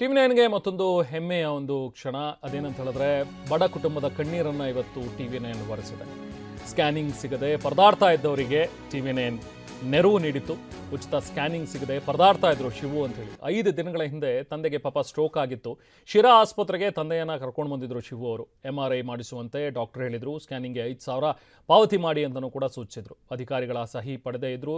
ಟಿವಿ9ಗೆ ಮತ್ತೊಂದು ಹೆಮ್ಮೆಯ ಒಂದು ಕ್ಷಣ ಅದೇನಂತ ಹೇಳಿದ್ರೆ ಬಡ ಕುಟುಂಬದ ಕಣ್ಣೀರನ್ನ ಇವತ್ತು ಟಿವಿ9 ಒರೆಸಿದೆ. ಸ್ಕ್ಯಾನಿಂಗ್ ಸಿಗದೆ ಪರದಾಡ್ತಾ ಇದ್ದವರಿಗೆ ಟಿವಿ9 ನೆರವು ನೀಡಿತು. ಉಚಿತ ಸ್ಕ್ಯಾನಿಂಗ್ ಸಿಗದೆ ಪರದಾಡ್ತಾ ಇದ್ರು ಶಿವು ಅಂತ ಹೇಳಿ. 5 ದಿನಗಳ ಹಿಂದೆ ತಂದೆಗೆ ಪಾಪ ಸ್ಟ್ರೋಕ್ ಆಗಿತ್ತು. ಶಿರಾ ಆಸ್ಪತ್ರೆಗೆ ತಂದೆಯನ್ನ ಕರ್ಕೊಂಡು ಬಂದಿದ್ರು ಶಿವು ಅವರು. MRI ಮಾಡಿಸುವಂತೆ ಡಾಕ್ಟರ್ ಹೇಳಿದ್ರು. ಸ್ಕ್ಯಾನಿಂಗ್ಗೆ 5,000 ಪಾವತಿ ಮಾಡಿ ಅಂತಲೂ ಕೂಡ ಸೂಚಿಸಿದ್ರು. ಅಧಿಕಾರಿಗಳ ಸಹಿ ಪಡೆದೇ ಇದ್ರು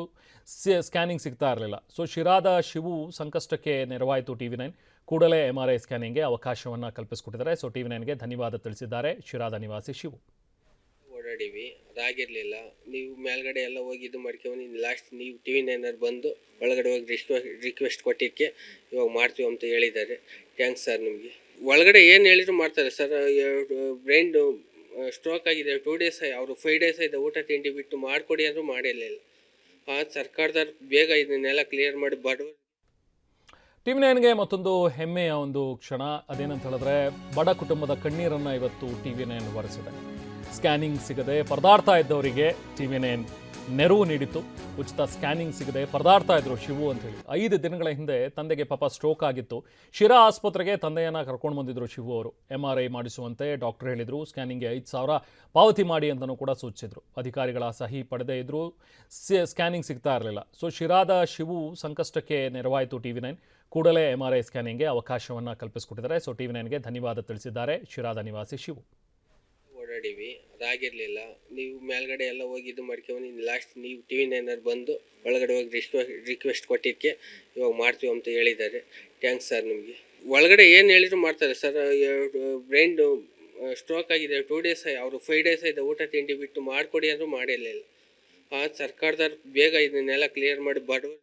ಸ್ಕ್ಯಾನಿಂಗ್ ಸಿಗ್ತಾ ಇರಲಿಲ್ಲ. ಸೊ ಶಿರಾದ ಶಿವು ಸಂಕಷ್ಟಕ್ಕೆ ನೆರವಾಯಿತು ಟಿವಿ9. ಕೂಡಲೇ MRI ಸ್ಕ್ಯಾನಿಂಗ್ಗೆ ಅವಕಾಶವನ್ನು ಕಲ್ಪಿಸಿಕೊಟ್ಟಿದ್ದಾರೆ. ಸೊ ಟಿವಿ9ಗೆ ಧನ್ಯವಾದ ತಿಳಿಸಿದ್ದಾರೆ ಶಿರಾದ ನಿವಾಸಿ ಶಿವು. ಓಡಾಡಿವಿ, ಅದಾಗಿರಲಿಲ್ಲ. ನೀವು ಮೇಲ್ಗಡೆ ಎಲ್ಲ ಹೋಗಿ ಇದು ಮಾಡ್ಕೊಂಡು ಲಾಸ್ಟ್ ನೀವು ಟಿವಿ9 ಬಂದು ಒಳಗಡೆ ಹೋಗಿ ರಿಕ್ವೆಸ್ಟ್ ಕೊಟ್ಟಿದ್ದಕ್ಕೆ ಇವಾಗ ಮಾಡ್ತೀವಿ ಅಂತ ಹೇಳಿದ್ದಾರೆ. ಥ್ಯಾಂಕ್ಸ್ ಸರ್ ನಿಮಗೆ. ಒಳಗಡೆ ಏನು ಹೇಳಿದ್ರು ಮಾಡ್ತಾರೆ ಸರ್. ಬ್ರೈನ್ ಸ್ಟ್ರೋಕ್ ಆಗಿದೆ, 2 ಡೇಸ್ ಅವರು 5 ಡೇಸ್ ಆಗಿದೆ. ಊಟ ತಿಂಡಿ ಬಿಟ್ಟು ಮಾಡಿಕೊಡಿ ಅಂದರೂ ಮಾಡಿರಲಿಲ್ಲ. ಸರ್ಕಾರದವ್ರು ಬೇಗ ಇದನ್ನೆಲ್ಲ ಕ್ಲಿಯರ್ ಮಾಡಿ ಬಡವರು. ಟಿವಿ9ಗೆ ಮತ್ತೊಂದು ಹೆಮ್ಮೆಯ ಒಂದು ಕ್ಷಣ ಅದೇನಂತ ಹೇಳಿದ್ರೆ ಬಡ ಕುಟುಂಬದ ಕಣ್ಣೀರನ್ನ ಇವತ್ತು ಟಿವಿ9 ಒರೆಸಿದೆ. ಸ್ಕ್ಯಾನಿಂಗ್ ಸಿಗದೆ ಪರದಾಡ್ತಾ ಇದ್ದವರಿಗೆ ಟಿವಿ9 ನೆರವು ನೀಡಿತು. ಉಚಿತ ಸ್ಕ್ಯಾನಿಂಗ್ ಸಿಗದೆ ಪರದಾಡ್ತಾ ಇದ್ರು ಶಿವು ಅಂತ ಹೇಳಿ. 5 ದಿನಗಳ ಹಿಂದೆ ತಂದೆಗೆ ಪಾಪ ಸ್ಟ್ರೋಕ್ ಆಗಿತ್ತು. ಶಿರಾ ಆಸ್ಪತ್ರೆಗೆ ತಂದೆಯನ್ನ ಕರ್ಕೊಂಡು ಬಂದಿದ್ರು ಶಿವು ಅವರು. MRI ಮಾಡಿಸುವಂತೆ ಡಾಕ್ಟರ್ ಹೇಳಿದ್ರು. ಸ್ಕ್ಯಾನಿಂಗ್ಗೆ 5,000 ಪಾವತಿ ಮಾಡಿ ಅಂತಲೂ ಕೂಡ ಸೂಚಿಸಿದ್ರು. ಅಧಿಕಾರಿಗಳ ಸಹಿ ಪಡೆದೇ ಇದ್ರು ಸ್ಕ್ಯಾನಿಂಗ್ ಸಿಗ್ತಾ ಇರಲಿಲ್ಲ. ಸೊ ಶಿರಾದ ಶಿವು ಸಂಕಷ್ಟಕ್ಕೆ ನೆರವಾಯಿತು ಟಿವಿ9. ಕೂಡಲೇ MRI ಸ್ಕ್ಯಾನಿಂಗ್ಗೆ ಅವಕಾಶವನ್ನು ಕಲ್ಪಿಸಿಕೊಟ್ಟಿದ್ದಾರೆ. ಸೊ ಟಿವಿ9ಗೆ ಧನ್ಯವಾದ ತಿಳಿಸಿದ್ದಾರೆ ಶಿರಾದ ನಿವಾಸಿ ಶಿವು. ಓಡಾಡಿವಿ, ಅದಾಗಿರಲಿಲ್ಲ. ನೀವು ಮೇಲ್ಗಡೆ ಎಲ್ಲ ಹೋಗಿ ಇದು ಮಾಡ್ಕೊಂಡು ಲಾಸ್ಟ್ ನೀವು ಟಿವಿ9 ಬಂದು ಒಳಗಡೆ ಹೋಗಿ ರಿಕ್ವೆಸ್ಟ್ ಕೊಟ್ಟಿದ್ದಕ್ಕೆ ಇವಾಗ ಮಾಡ್ತೀವಿ ಅಂತ ಹೇಳಿದ್ದಾರೆ. ಥ್ಯಾಂಕ್ಸ್ ಸರ್ ನಿಮಗೆ. ಒಳಗಡೆ ಏನು ಹೇಳಿದ್ರು ಮಾಡ್ತಾರೆ ಸರ್. ಬ್ರೈನ್ ಸ್ಟ್ರೋಕ್ ಆಗಿದೆ, 2 ಡೇಸ್ ಅವರು 5 ಡೇಸ್ ಆಗಿದೆ. ಊಟ ತಿಂಡಿ ಬಿಟ್ಟು ಮಾಡಿಕೊಡಿ ಅಂದರೂ ಮಾಡಿರಲಿಲ್ಲ. ಸರ್ಕಾರದವ್ರು ಬೇಗ ಇದನ್ನೆಲ್ಲ ಕ್ಲಿಯರ್ ಮಾಡಿ ಬಡವರು